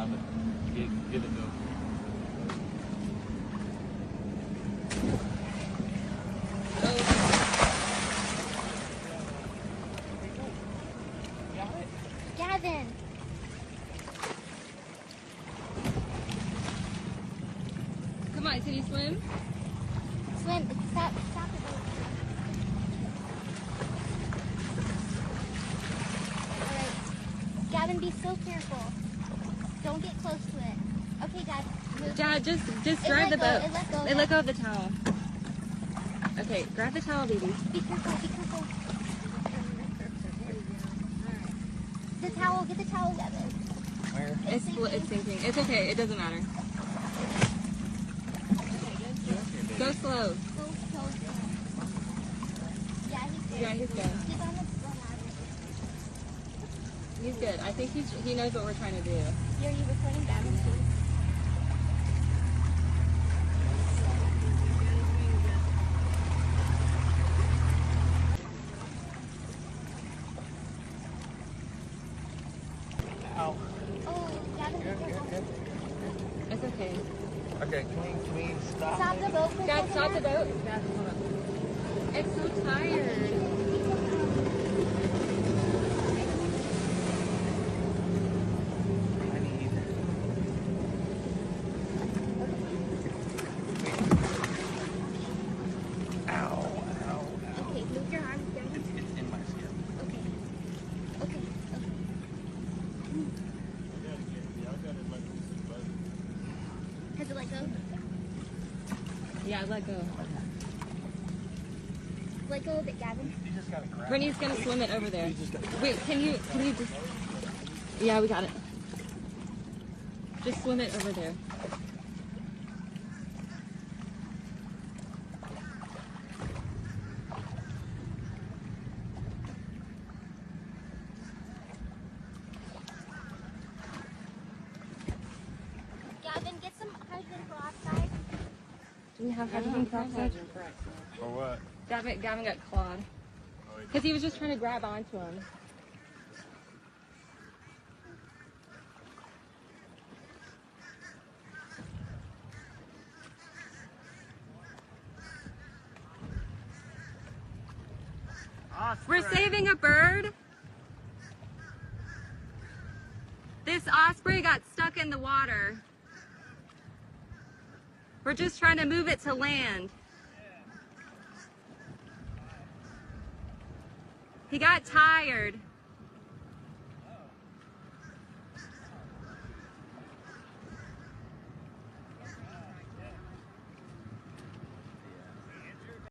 stop it. Give it to him. Gavin! Come on, can you swim? Swim. Stop the boat. Alright. Gavin, be so careful. Don't get close to it. Okay, Dad. Move. Dad, just drive the boat. It let go. Of the towel. Okay, grab the towel, baby. Be careful, be careful. The towel, get the towel, Gavin. Where? It's sinking. It's okay, it doesn't matter. Go slow. Go. Yeah, he's good. Yeah, he's good. He's on the ladder. He's good. I think he knows what we're trying to do. Are you recording Gavin too? Ow. Oh, Gavin, be careful. It's okay. Okay, can we stop? Stop the boat for a Dad, second. stop the boat. Dad, hold on. It's so tired. Okay, move your arms down. It's in my skin. Okay. Has it let go? Yeah, let go. Let go of it, Gavin. You just gotta grab Brittany's gonna swim it over there. Wait, can you just... Yeah, we got it. Just swim it over there. Gavin, get some hydrogen peroxide. Do we have hydrogen peroxide? Or what? Gavin got clawed. Because he was just trying to grab onto him. We're saving a bird. This osprey got stuck in the water. We're just trying to move it to land. He got tired.